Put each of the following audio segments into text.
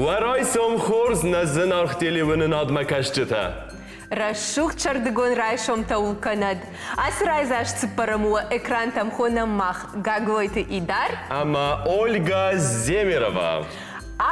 ورایسم خورز نزن آختیلی ونن آدم کشته. رشوق چردگون رایشم تاول کند. از رایزش سپرمو اکران تام خونم مخ گاگویت ایدار. اما اولگا زمیروا.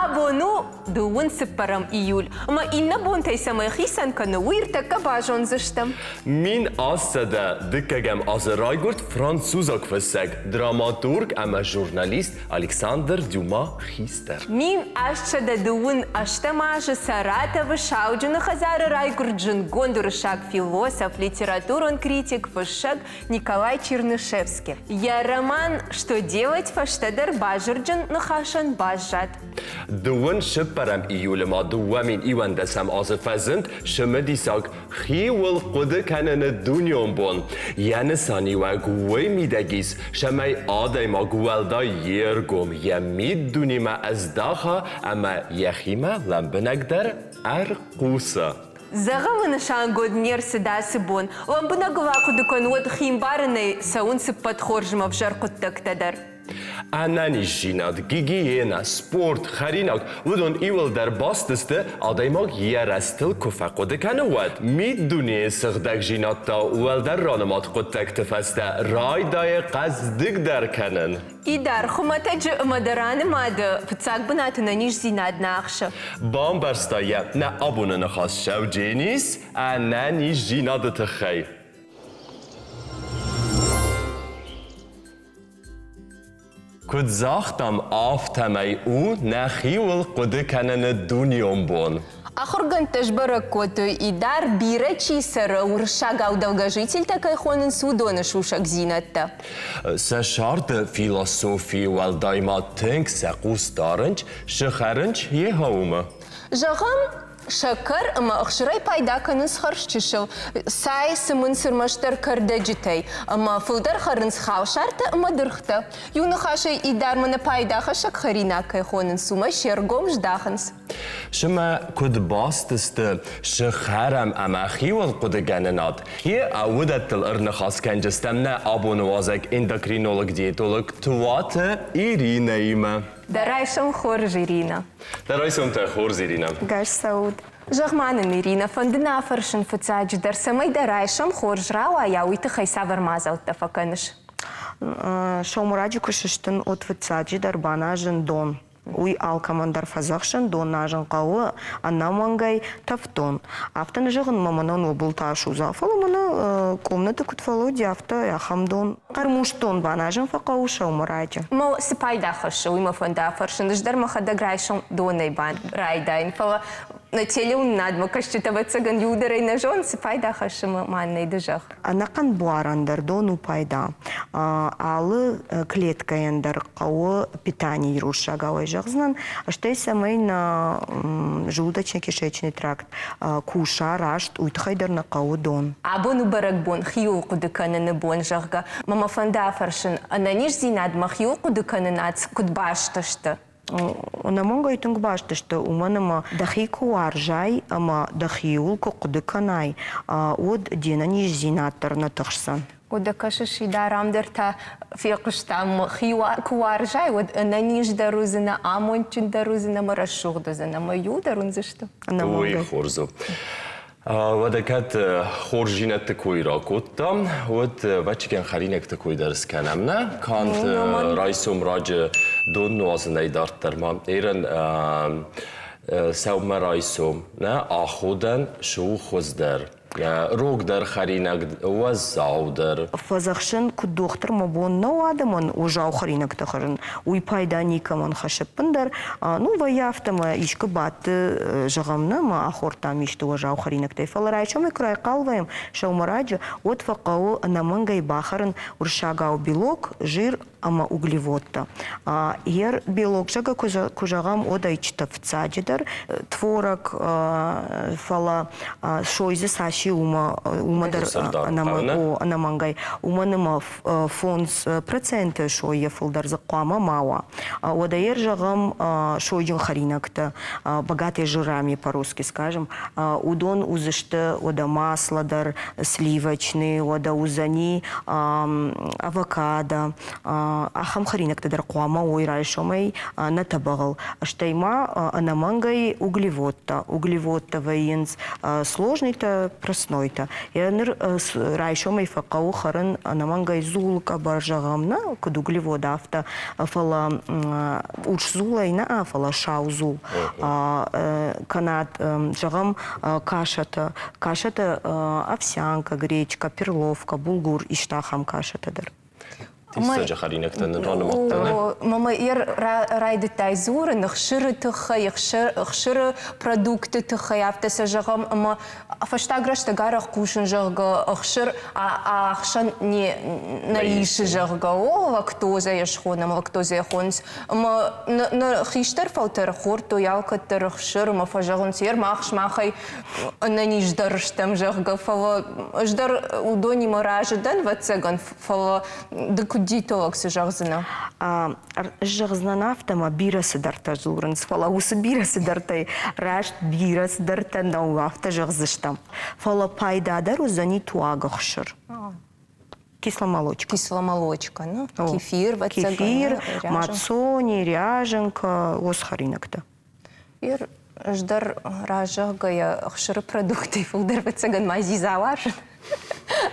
Abonu دوون سپرم ایول. اما این نبون تیسمای خیسن کنه ویرتک باجون زشتم. من آسده دکگم از رایگورد فرانسوزاک فسگ دراماتورگ اما ژورنالیست الکساندر دوما خیستر. من اشتده دوون اشتماج سرات و شاوجن خزار رایگورد جن گوندرشاک فیلософ, литературный критик фашак Николай Чернышевский. Я роман «Что делать?» фаштедер бажерджен нахашан бажат. دوون شپرم ایول ما دوامین ایوان دسم از فزند شمدی ساگ خیول قده کنن دنیام بون یعنی سانی و گوی میدگیس شمای آدای ما گوالدا یرگم یمید دونی ما از داخا اما یخیما لنبنگ در ارقوسا زغل نشان گود نیر سداس بون لنبنگ واقع دکن ود خیمبارنی سون سپت خورجم افجار قدک تدر انانی جیناد گیگینا سپورت خریناک ودون ایول در باستسته آدایماگ یه رستل کفاقوده کنه ود میدونی سخدک جیناد تا ول در رانمات قدک تفسته رای دای قصدک در کنن ای در خمتج مدران ماده پتساق بنات ننیش زیناد ناخشه بام برستایه نه آبونه نخواست شو جینیس انانی جیناد تخی کد زاختم آفتمی او نخیول قده کنن دنیام بون. آخر گنتش برکوت ایدار بیره چی سر ورشاگاو долгожитель такой хонен судона шушак зинатта. سشارت فیلسوفی والدایما تنگ سقوس دارنج شخرنج یه هاومه. جاغم شکر اما اخشرای پیدا کننس خرش چشو سای سمن سرمشتر کرده جتی اما فلدر خرنس خاوشارت اما درخته یون خاشه ایدار من پیدا خشک خرینا که خونن سوما شرگومش داخنس شما کد باستست شخرم اما خیول قد گننات یه عودت الارنخاس کنجستم نه آبونوازک اندکرینولوگ دیتولوگ توات ایرینه ایمه درایشم خورج ایرینه درایشم تا خورج ایرینه گاش سعود جغمانن ایرینه فندنا فرشن فتساج در سمی درایشم خورج راو یاویت خیسا ورمازل تفکنش شومراجی کششتن от فتساجی در باناجن دون уй алкамандар фазахшын донажын қауы анамангай тафтон. Автан жағын маманан обылта шузафалы мана комната кутфало диафта яхамдон. Қармуштон банажын фақау шаумараджы. Мо сыпайда хашы уйма фанда фаршындыждар махада грайшын донай бан райдайн. Фала на теле уннадма кашчитава цыган юдарай на жон сыпайда хашы маннай дыжах. Анакан буарандар дону пайда. Алы клеткаяндар қауы питание рушагавай жағзынан. Аштай самай на желудочно-кишечный тракт. Куша, рашт, уйтхайдар на қауы дон. Абону барак бон, хиу кудыкананы бон жағға. Мама фанда фаршын, ананиш зинадма хиу кудыканын ац кудбашташты. Онамонга итунг башташты, уманама дахи куаржай, ама дахиул кудыканай. Од денаниш зинаттар на тахсан. وده كشش دارام درتا في قشتام خيوا كوارجاي ود اننيش دروزنا امونچن دروزنا مرشوق دزنا ما يو درون زشتو وي خورزو ودكات خورجينة تكوي راكوتا ود بچكن خرينك تكوي درس كانمنا كانت رايسوم راج دون نوازناي دارت درما ايرن سوما رايسوم نا آخودن شو خوزدر روگ در خرینک و زاو در فزخشن که دختر مبون نواده من و جاو خرینک تخرن وی پایدانی که من خشبن در نو و یافتم ایشک بات جغمنا ما آخورتام ایشت و جاو خرینک تیفال رایچم اکرای قلبیم شو مراج ود فقاو نمانگای باخرن ورشاگاو بیلوک жир ама углеводта. Ер белок жага кужагам одайчта вцаджидар творог фала шойзе саши умадар анамангай уманыма фонс проценты шой ефылдар заквама мауа. Одайер жагам шойджин харинакта богатый жирами по-русски скажем. Удон узышты ода масладар сливочный, ода узани авокадо ахам харинак тадыр қуама ойрай шомай натабағыл. Аштайма анамангай углеводта. Углеводта вайынз сложный-то, простной-то. Яныр райшомай фақау харын анамангай зулка баржағамна, куд углевода авто фала учзулайна, фала шаузул. Канат жағам кашата. Кашата овсянка, гречка, перловка, булгур, иштахам кашатадыр. Тиссажа харинактан ранаматтана. Мама райды тайзуры, нахшыры тыхай, хшыры продукты тыхай, автосажагам, ама фаштаграшта гарах кушын жага, ахшыр, ахшан не наиши жага, о, лактоза яшхонам, лактоза яхонс, ама на хиштар фалтар хорту, ялкаттар ахшыр, ама фажагон сер, махш махай, на ниждарштам жага, фала, ждар удони маражадан, вацеган, фала, дикудітолог се жағзына. Жағзынан автома бирасы дарта жұрынс. Фала усы бирасы дартай, рашт бирасы дарта нау авто жағзыштам. Фала пайдадар узани туагахшыр. Кисломолочка. Кисломолочка, ну, кефир, вацеган. Кефир, мацони, ряженка, ос харинакта. Ир ждар ражагая ахшыры продукты, фулдар вацеган мазизалашын.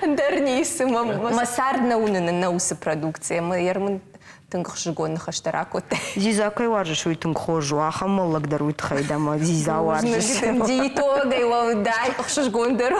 Дарнейсы, масарна унына наусы продукция. Мы ярмын тыңғық жығоны хаштарак өтті. Зизакай варжыш уйтын қожу, ахамаллак дар уйтхайдама, зиза варжыш. Диетологай лаудай, ұқшы жығондар.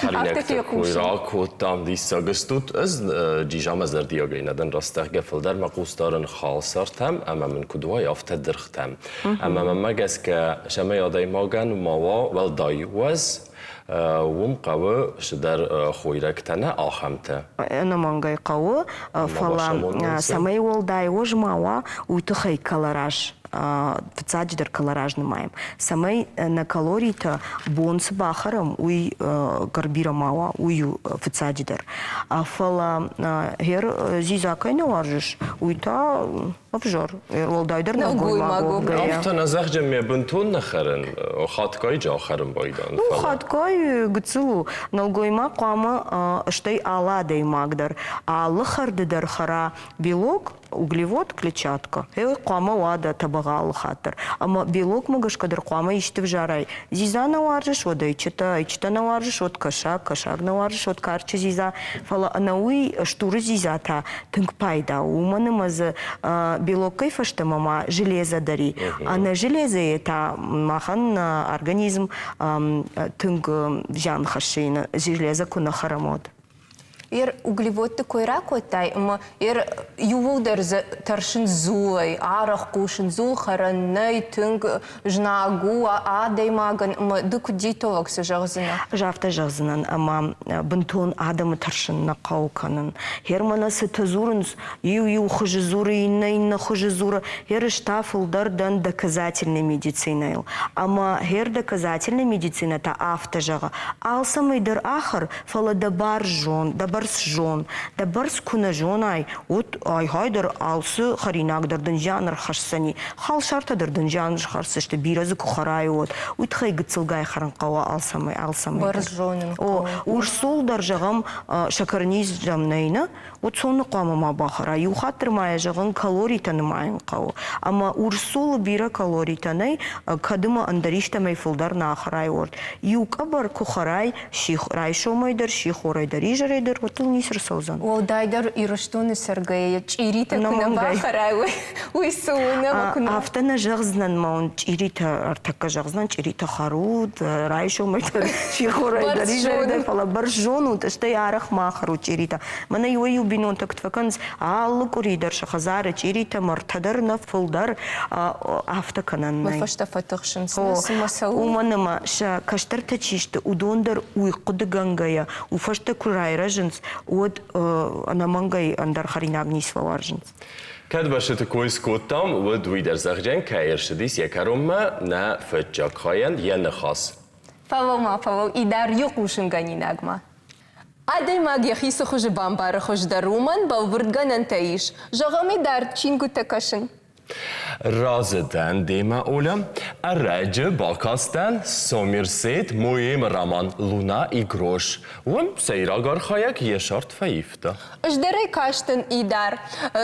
Харинакта куйрак өттам дейсагыстут, аз джижамазар диагайнадан растақ гефілдар мақустарын қалсартам, ама мен кудуай афтадырқтам. Ама мамагас ка шамай адай маган мава вал дайваз, وم قوى شدار خويرك تنا آخمته. أنا مانجاي قوى فلا سماي والداي وجماوا ويتخي كلاراج فتساجدر كلاراج نمايم. سماي نكالوريتا بونس باخرم وي غربيرا ماوا وي فتساجدر. فلا هير زيزاكاي نوارجش ويتا أفجر والدايدر نقول ما قوي. أفتنا زخجم يبنتون نخرن وخاتكاي جا خرن بايدان. خاتكاي قتلو نلقوي ما قام اشتي آلادي مقدر آلخر در خرا بيلوك углевод, клетчатка. Қуама вада табағалы хатыр. Ама белок мұғыш қадыр қуама иштіп жарай. Зиза наваржыш, ода ичта наваржыш, от кашак наваржыш, от карчы зиза. Фала анауи штуры зиза та тынг пайда. Уманымазы белок кайфашты мама железа дари. Ана железа это махан организм тынг жан хашина. Железа куна харамод. Ир углеводты койрак отай, ир ювулдар таршын зулай, арах кушын зул хараннай, тынг жнагу, адай маган, дыку диетолог се жағзына? Жавта жағзынан, ама бынтон адамы таршын нақауканын. Херманасы тазурынс, ю хыжы зуры, инна хыжы зуры, хер штафылдардан доказательный медицина. Ама хер доказательный медицина та авто жағы. Алсамайдар ахыр, фала дабар жон, барс жон, да барс куна жон ай, от ай хайдар алсы харинагдырдың жанр хашсани, хал шартадырдың жанр харсышты биразы кухарай от, утхай гыцылгай харан қауа алсамай. Барс жонын қауа. Урсул дар жағам шакарниз жамнайна, от соны қамама бахара, юхаттырмая жағын калорий танымайын қауа. Ама урсул бира калорий танай, кадыма андариштамай фылдар нахарай от. Юка бар кухарай, ших райшомайдар, ших орайдар, ижарайдар, отыл несір саузан. Олдайдар ирыштуны саргая, чирита күна бахарай, уйсуына күна. Автана жағзынан маун чирита артакка жағзынан, чирита харуд, райшомайдар, ших орайдар, ижарайдар, фала бар жону, таштай арах махару чирита. Мана юай убинон тактфаканс, аллы курийдар шахазары, чирита мартадар на фылдар автакананнай. Мафашта фатықшынсына, сымасау. Уманыма, ша каштар тачишты, удондар уйқуды гангая, уфашта курайра жынс, от анамангай андар харинагни слова жынс. Kad باشه کوی سکوتام و دوی در زخجن که ارشدیس یکرم نه فتجاک خواهند یا نخواست. فاو ایدار یقوشن گانی نگما. Адай магия хисо хуже бамбара хожда руман, балвырдган антаиш. Жагами дар чингу такашын. Razıdan deme oğlum. Aracı bakastan somirset muhim raman luna igroş. Seyragar hayak yaşart fayifta. Își dărei caștăn idar,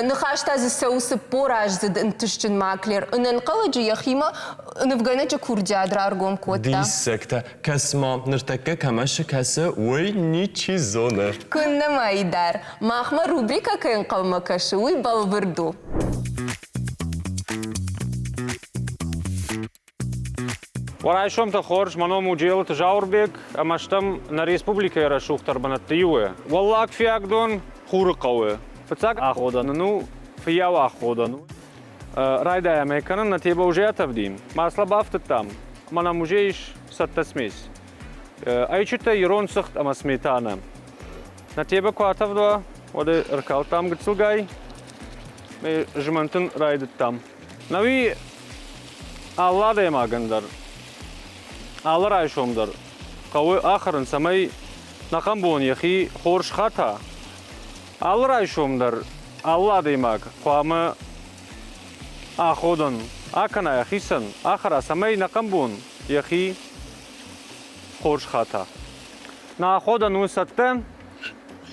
năhașta zi să usă poraj zi întâșcin macler, în încălăgă iahimă, în vgănăce curgea drargom cotta. Dissekte kasma nirteke kamaşı kası uy niçi zone. Când mai idar, mahma rubrica că încălmă căşı, ui balvârdu. Варайшом та хорш маному джелт жаурбек, амаштам на республика era шухтар банаттиуе. Валлак фиагдон хурqawe. Фцак аходан, ну фияв аходан. Райда американın на тебе уже atavdim. Масла бафтам. Mana mujeish sattasmis. Aichita iron sacht ama smetana. Na тебе ko atavdo, ode rkal tam gitsulgai. Me jmantin raydet tam. Navi Allah da magandar. Allah rayshomdar. Qawi akhirin samay naqam bon yaxi xorsh khata. Allah rayshomdar. Allah da mag. Qama akhodan akana yaxisan akhira samay naqam bon yaxi xorsh khata. Na akhodan usattan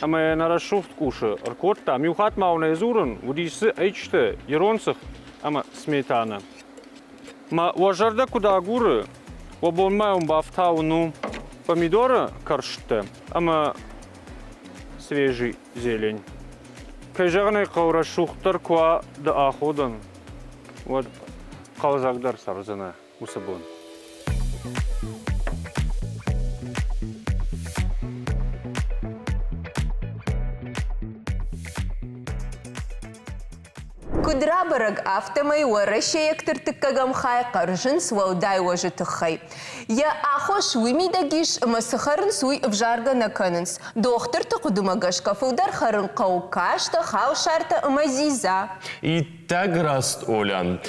ama narashuft kusha rkotta miuhat mauna zurun udis aichte ironsig ama smetana. Ma wajarda kuda guru وبون بافتاو ну помидоры каршты, ама свежий зелень. Кайжагны қаура шухтар ква да аходан. Вот қаузагдар сарзана усабон. Кудрабараг автомай уараши ектыртыккагам хай қаржын суаудай уажытықхай. Я ахош уимидагиш масахарын суй вжарга наканынс. Доқтыр тұқыдымагашка фудар харын қаукашта хау шарта амазиза. И так раст Оля.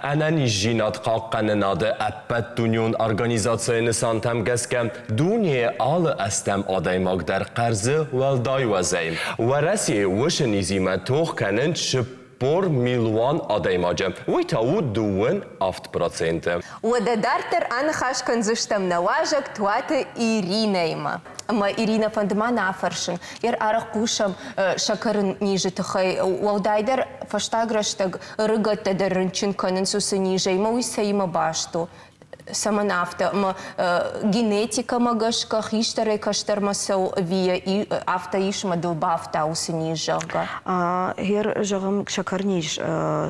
Анани жинат қалққанын ады әппәт дүнион организацияны сантам гәске дүние алы әстәм адаймагдар қарзы валдай вазайм. Вараси вышын изиме тоққанын Por milyon adaymaca. Uite, au duân 8%. Уададарттар анахашкан зыштам наважак туата Иринайма. Ма Ирина фандмана афаршын. Яр арах кушам шакарын ниже тахай. Уалдайдар фаштаграштаг рыгаттадар рынчин канын сусы нижайма уйсайма башту. Саманафта, ма генетика магашка, хиштаре каштармасау вия и авта ишма долбафта усыни жага. Хер жагам шакарниш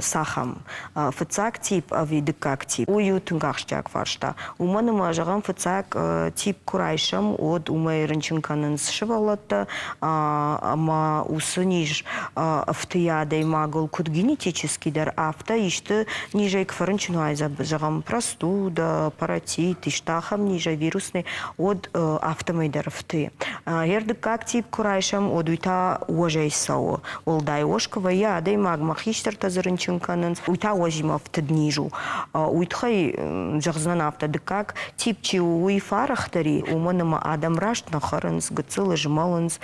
сахам. Фцак тип авидыкак тип. Ую тунгахштак фаршта. Уманыма жагам фцак тип курайшам от умай рынчынканын сшывалатта, ама усыниш автыядой магул куд генетический дар авта ишты нижай кфарынчыну айза жагам простуда, паратит, иштахам ниже вирусный от автомайдаровты. Ердык как тип курайшам от уйта уожайсау. Олдай ошкова я дай магма хиштарта зарынчынканын уйта уожимов тднижу. Уйтхай жагзнан автодык как тип чи уйфарахтари уманыма адам рашт нахарынс гыцылы жмалынс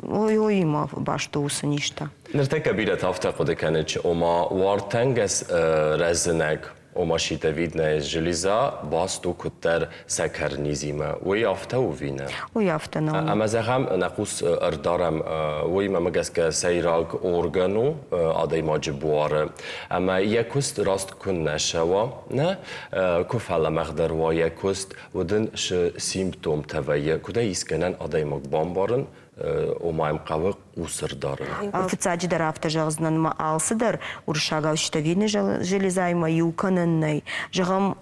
ой има башто усыништа. Ныртека билет авта кодеканыч ома вартангас резинек. Ома шита видна железа басту куттер сакарнизима. Уй авта увина. Уй авта на. Ама захам накус ارдарам уй мамагаска сайраг органу адай маджбуар. Ама якуст раст кун нашава, не? Куфала магдar ва якуст ودن ش سیمپتوم تویه کدا ایسکنن адай магбамбарын омаем қавы усырдары. Фцаджи дар автожагзнан ма алсыдар уршагал щитовидный железайма юканынный. Жагам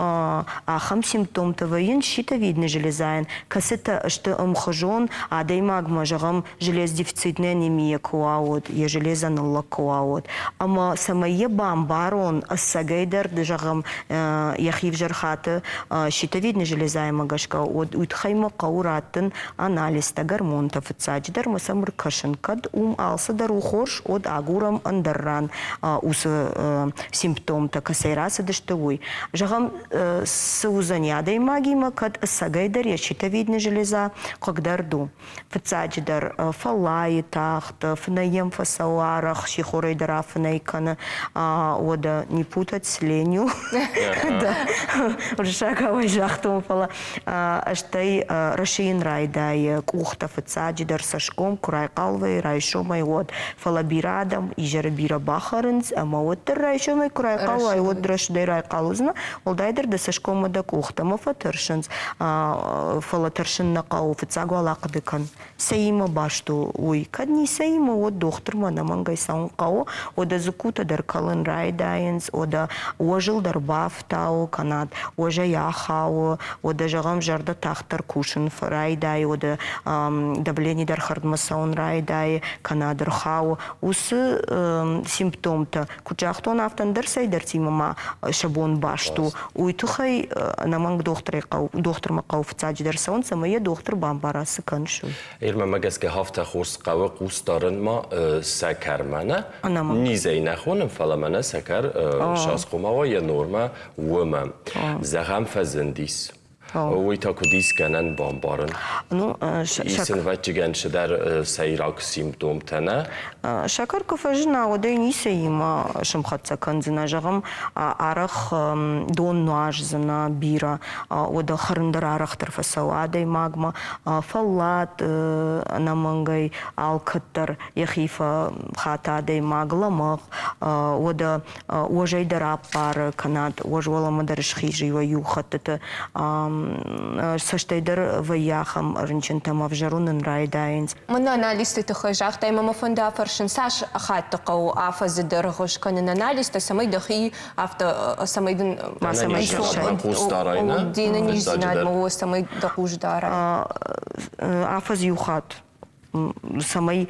ахам симптом таваин щитовидный железайн. Касыта что мхожон адай магма жагам желез дефицитная анемия куаот, я железанула куаот. Ама самое бамбарон ассагайдар жагам яхив жархаты щитовидный железайма гашка от утхайма кауратын анализ та гормон та фцаджи фыцадждар мысамыр кашынкад алсыдар ухорш от агурам андырран усы симптомта касайрасы дыштывой. Жағам саузанядай магима кад сагайдар я щитовидная железа когдарду. Фыцадждар фалай тахта, фнаем фасауарах, щихорайдара фнайкана, ода не путать с ленью. Да, шаговой жахтом фала. Аштай рашин райдай кухта фыцадждар сашком курайкалвай райшомай от фалабирадам и жарбира бахарынц, ама от райшомай курайкалвай от драшдай райкалузна, олдайдар да сашкома да кухта мафатыршынц, фалатыршын нақау фыцагу алақыдыкан. Сейма башту, ой, кадни сейма от доктор мана мангай саун кау, ода закута дар калын райдайынц, ода ожил дар бафтау канат, ожа яхау, ода жағам жарда тахтар кушын райдай, ода давление дар хардмасаун райдай, канадар хау, усы симптомта, кучахтон автандар сайдар тимама шабон башту, уйтухай наманг доктор мақау фыцадждар саун, самая доктор бамбарасы каншу. Ирма мгеске هفته خورس قوه قوس دارن ما سکر منه نیزه نخونم فلا منه سکر شاس قوما و یا نورما ومم زغم فزندیس وی تا کدیس کنن بامبارن ایسن وچه گنش در سیراک سیمتوم تنه شکر کفجنا و دی نیسه ایما شمخط سکن زنا جغم عرق دون نواج زنا بیرا و دا خرندر عرق طرف سواده ماغما فلات نمانگای آلکتر یخیفا خاتا دی ماغلمخ و دا وجای در آپار کناد وجوالا مدرش خیجی و یو خطت سشتیدر و یاخم رنچنتم افجرونن رایداینز. من анализ تخه جاخت ایم مفندا فرشن ساش خات تقو آفز در خوش کنن аналиز تسمای دخی آفت سمایدن ما سمایدن دین نیزیناد مو سمای دخوش داره. آفز یوخات. самай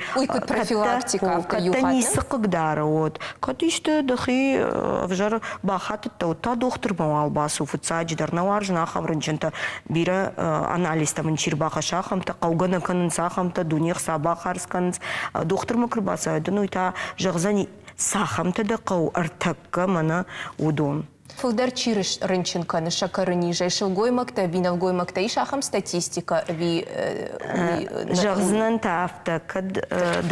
профилактика катани сыкыгдары вот катиште дхи вжар бахатта та доктор мал басу фуцадждар наваржна хаврынчынта бира анализ тамын чирбаха шахамта каугана канын сахамта дунех сабахарсканс доктор макрбаса ну та жагзани сахамта да кау артакка мана удон Фылдар чирыш рынчынканы шакары ниже шылгой макта, виновгой макта и шахам статистика ви... Жағзынан тафта,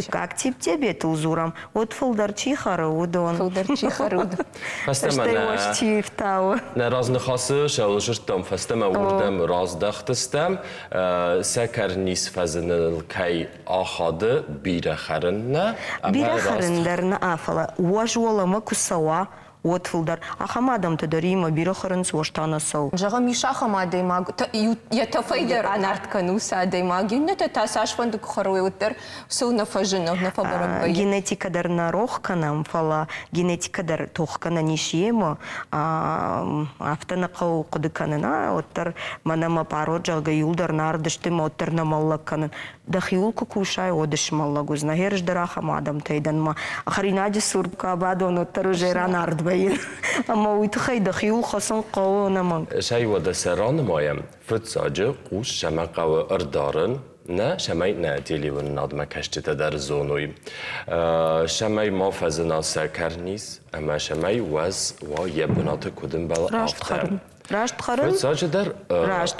как тип тебе тулзурам, от фылдар чихары удон. Фылдар чихары удон. Аштай ош чиф тау. На разных хасы шалжыртам, фастама урдам раздахтыстам, сәкәр нис фазыныл кай ахады бире харынна. Бире харындарна афала, уаж олама кусава, от фылдар. Ахамадам тадарима бире харынс уаштана сау. Жага миша хамадай маг, я тафайдар анарткануса адай маг, юннета тасаш фандык харуй уттар, сау нафажынов, нафабарак бай. Генетикадар нарохканам фала, генетикадар тохкана нишиемо, автанақау қудыканына, оттар манама паро жага юлдар нардыштым, оттар намаллакканын. Дахиул кукушай одыш маллагуз, нагерждар ахамадам тайданма. Ахаринади сурбка абадон оттар уже ранардбай. Ама уйтхай дахиул хасан қау наман. Шай вада саран маям, фыцаджы қуш шама қау ырдарын, نه شمای نه دیلیون نادم کشته در زونوی شمای ما فزنا سکر نیست اما شمای وز و یه بنات کدوم بال آفتر راشت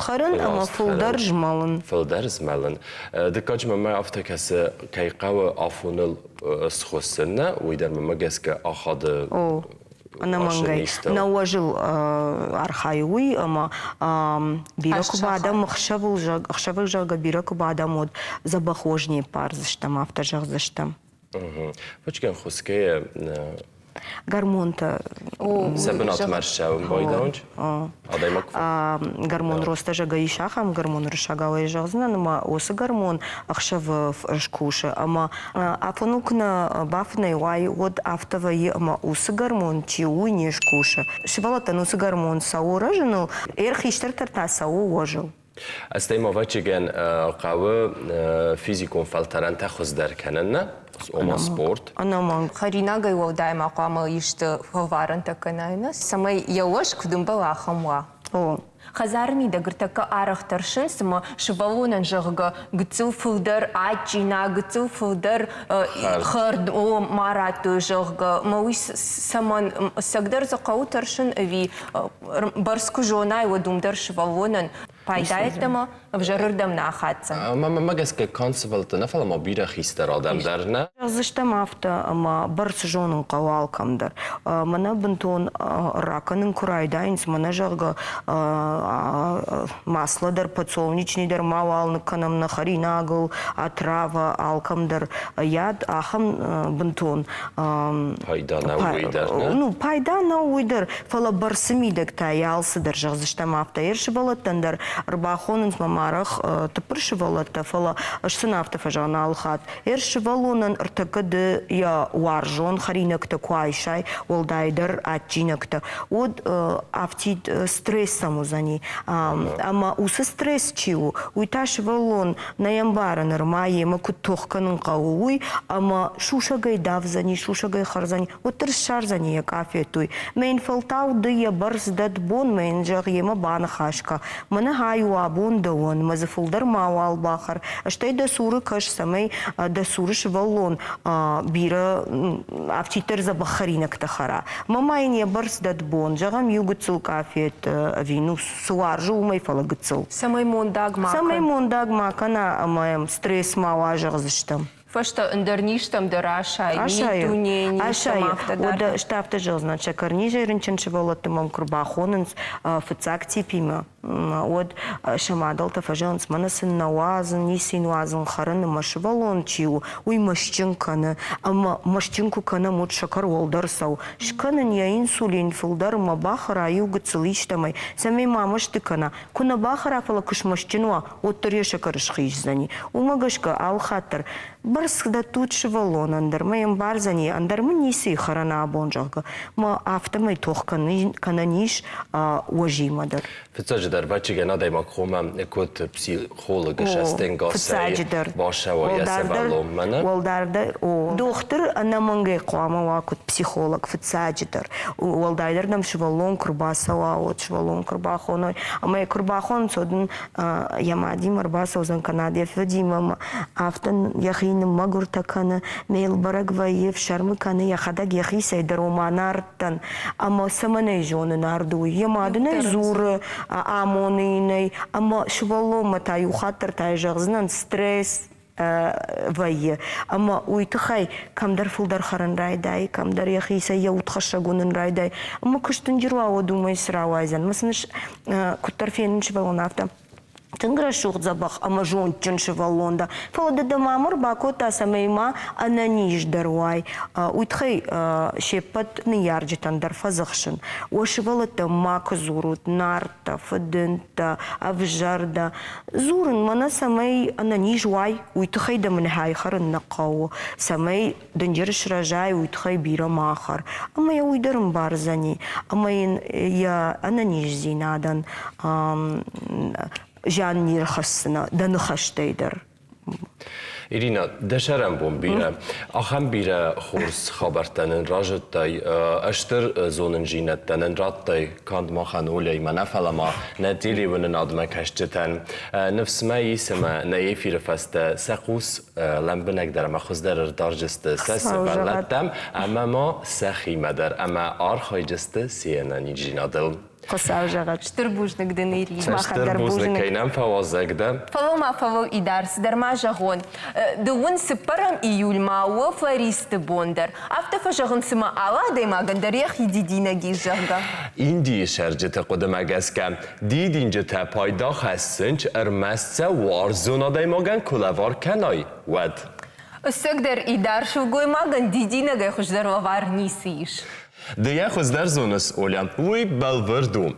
خرن اما فلدر جمالن فلدر جمالن دکاج ما آفته کسی کی قو آفونل سخوسنه ویدر ما گس که آخاد أنا مانجاي نواجل أرخايوي أما بيركو بعدم خشبل جاga بيركو بعدم مود забахожнее пар заштам автожаг заштам. Почему хуская гормон-то забнат маршау бойдонч гормон роста жага ишахам гормон ршагавай жагзна нама осы гормон ахшав шкуша ама афунукна бафнай вай от автовай ама осы гормон чиуй не шкуша шивалата нусы гормон сауражынул эрхиштер тарта сау ожил استیم آوچگن قوه فیزیکون فلتران تخص در کنن اوما سپورت. آنام خرینا گیو دایم اقام ایشت فوارن تکناینا. سمی یوش کدوم بالا خموا. О. Хазарми да гыртака арахтаршын сыма шывалонан жығыға гыцыл фылдар ачина, гыцыл фылдар хырд о марату жығыға. Мауи саман сагдар зақау таршын ави барску жонай вадумдар шывалонан пайдайтама в жарырдам нахатса. Магаске консевалты нафала мобира хистер адамдарна. Зыштам авто ама барс жонын қауалкамдар. Мана бінтон раканын курайдайынс, мана жағға масладар, подсолнечнейдар, мауалны канамна харинагыл, атрава, алкамдар, яд, ахам бінтон. Пайдана уйдар, не? Ну, пайдана уйдар. Фала барсымидек таялсыдар жағзыштам авто. Ерші балаттандар, рбахонынс мамарах тыпыршы балатта, фала шсынавта фажана алхат. Ерші балонын ыртакады я уаржон, харинакта куайшай, олдайдар атчинакта. Од автид стресс самузани. Ама усы стресс чиу. Уйташ балон наямбара нырмай, ема кутохканын қауы, ама шушагай давзани, шушагай харзани. Отыр шарзани я кафетуй. Мен фалтау дыя барс дад бон, мен жақ ема баны хашка. Мана хайу абон да он, мазыфылдар мауал бахар. Аштай да суры каш самай да суры швалон бира автитер за бахаринак тахара. Мамайн я барс дад бон, жағам ю гыцыл кафет вину суаржу умай фала гыцыл. Самай мондаг мака. Самай мондаг макана амаем стресс мауа жағзыштам. Фашта ындерништам дарашай, Ашаю. нитуне, Ода штафта жыл, значит, карнижа иринченши волаттымам курбахонынс фыцак типима. Од шамадалта фажанс манасын науазын, нисин уазын хараны машы валон чиу. Уй машчинканы, ама машчинку кана мут шакар олдар сау. Шканын я инсулин фылдар ма бахара югы цылиштамай. Самей мамашты кана. Куна бахара фала кыш машчинуа, оттыр шакар шхиззани. Умагашка алхатыр. Барсда тут швалон андар, моем барзани, андар мы неси харана абонжага. Ма автомай тох кананиш уажимадар. Фицадждар бачиге надай макхома кот психолога шастен гасай баша ва ясавалом мана. Waldarдар о доктор анаманге қоама вакут психолог фицадждар. Waldarдар нам швалон курбасава, от швалон курбахоной. Ама курбахон содын ямадим арбаса узан Канаде федимам автон яхин магуртакана мейл барагваев шармыканы яхадаг яхи сайдар оманартан. Ама саманай жоны нарду ямадынай зуры амонынай, ама швалома таю хаттар тай жағзынан стресс вайе. Ама уйтыхай камдар фулдар харан райдай, камдар яхиса яутхаша гунын райдай. Ама кыштын жируа думай срауайзан. Масыныш куттарфенін швалон авто. Тынгра шух забах, ама жон чыншы валонда. Фалада да мамыр бакота самайма ананиш даруай. Уйтхай шепат ниярджитандар фазахшын. Ошы валата мак зурут, нарта, фадынта, авжарда. Зурын мана самай ананиш вай. Уйтхай да манхай харын нақау. Самай дынжыр шражай, уйтхай бира махар. Ама я уйдарым барзани. Ама я ананиш зинадан. Жан нирхасына, даныхаштайдар. Ирина, дешарам бом бира. Ахам бира хорс хабартанын ражыттай, аштыр зонын жинаттанын раттай, кандмахан олей манафалама, нәтилевінің адыма кәштетен. Нефсіма есіма нәефирі фасты сәқус ләмбінәк дәріма құздарыр даржысты сәсі бәләттәм, әмәма сәхимәдір, әмә архайжысты сиенәні жинадыл. Қысау жағат. Штырбужник дынырий. Штырбужник кайнам фавазагда. Фалома фавол идарс, дарма жағон. Дуын сыпарам июль мауы флористы бондар. Автофа жағын сыма ала даймагандар ех едидинаги жағға. Инди шәржеті қудымагасқа. Дидинжеті пайда қасынч әрмәсті варзона даймаган кулавар канай. Вад. Үсігдер идар шугоймаган дидинагай құждарлавар нисиш. Дия خزدر زونس اولم وی بلوردو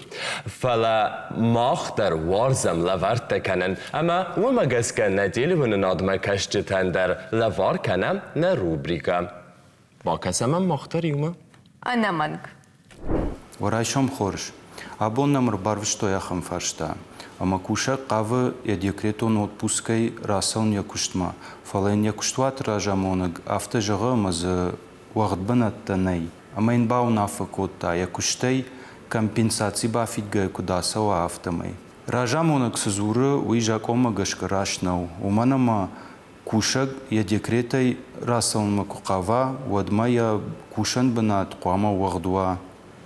فلا ماختر وارزم لورد کنن اما و مگس که ندیل و نادمه کشتتن در لور کنم نه روبریکا با کسم ماختر یوما انا منگ ورایشم خورش абон номер барвышто яхам фаршта ама куша қавы я декретон отпускай расалн я куштма фален я куштват ражамонаг авто жығы мазы уағд банаттанай Ама ин бау нафа кота, я куштей, компенсации бафит гай кудаса ва автомай. Ражамонак сазуры уижакома гашкарашнау. Уманама кушак я декретай расалма кукава вадмая кушан банат қуама вағдуа.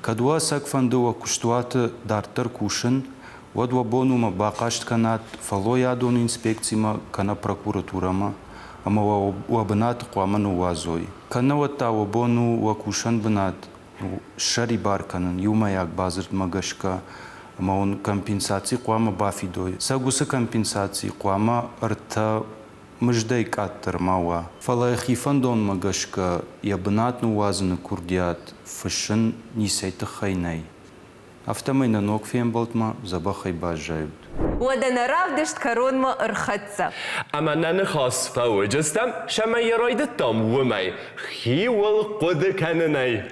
Кадуа сакфандуа куштуаты дартар кушан вадва бонума бақашт канат фало ядон инспекцима кана прокуратурама ама вабанат қуама нуазой. Кана вата вабону вакушан банат шари барканан юмаяк базарт магашка ама он компенсации қуама бафидой. Сагуса компенсации қуама арта мждай каттер мауа. Фала хифандон магашка ябанат нуазана курдиат фашын нисайта хайнай. Автомайна ног фембалтма забахай бажайбд. ودنا رافدشت كرون ارخدسا اما ننخاص فوجستم شما يرايد التام ومي خي والقد كانني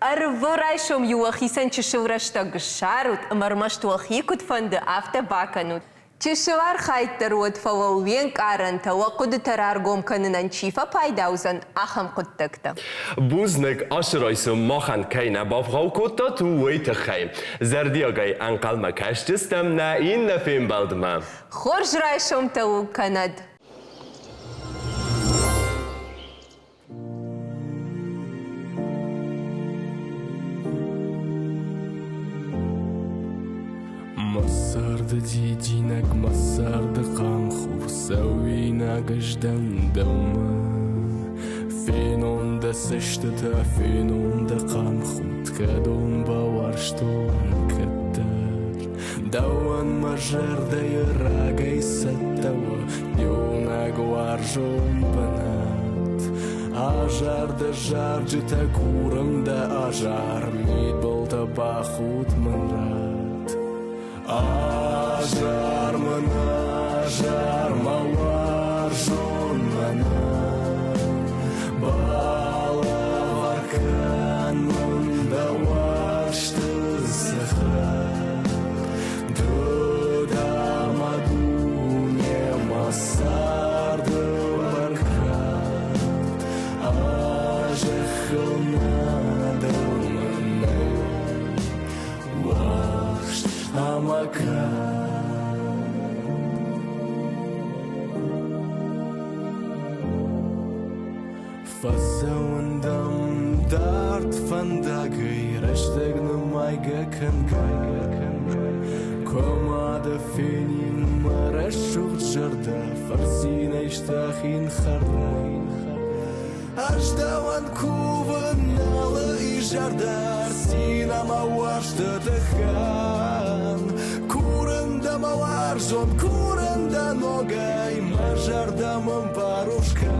أرفرايشم يوخيسن تشورشتا قشاروت مرمشت وخيكوت فند أفتا باكنوت تشوار خايتر ود فووين كارنتا وقد ترارقوم كننن شيفا بايداوزن أخم قد تكتا بوزنك أشرايسم ماخن كينا بافغاو كوتا تو ويتخي زردياغاي انقل ما كاشتستم نا این نفیم بلدما خورج رايشم تو كند مسارد دیدینک مسارد قام خورسوینا گشتن دوما فینون دستشت تا فینون دقام خود کدوم باورشتون کتر دوان مجرد یراگی ستوا دیونگ وارجون بنات آجار دا جار جتا کورم دا آجار مید بلتا با خود من رات آجار من آجار موار جون من بالا وارکن من دواشت زخر دودا مدونی مسارد وارکن آجخل ندل من واشت amakan Fazawandam dart fandagay Rashtagna maiga kangay Komada finin marashuk jarda Farzina ishtakhin khardain Аждаван куван нала и жардar Sina mawashta tahan Kuranda mawarjon kuranda nogay Majardamam parushka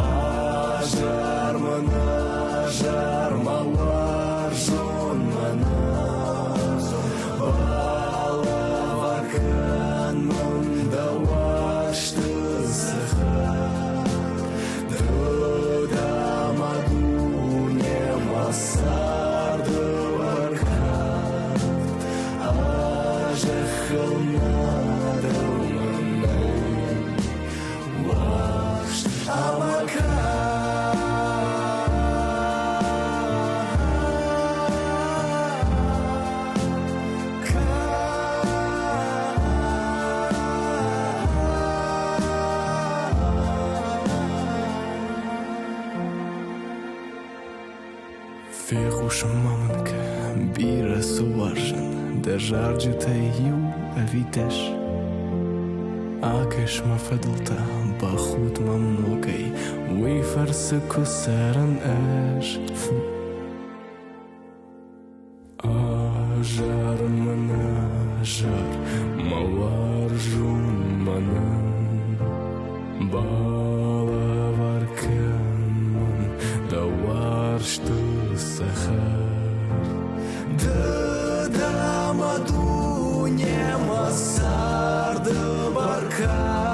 Ajar mana ajar mawarjon mana Bala varkan manda washta Sardı varkan Ajıkhıl nadılmanay Vaxt Фехушам мамонка, бира суваржен, държар джутаю авитеш. Акеш ма фадылта, бахут ма многай, уйфарсы кусаран аш. Ажар мана жар, маваржун манан, бала варкан, даваршту сахар. Да маду не масарда барка.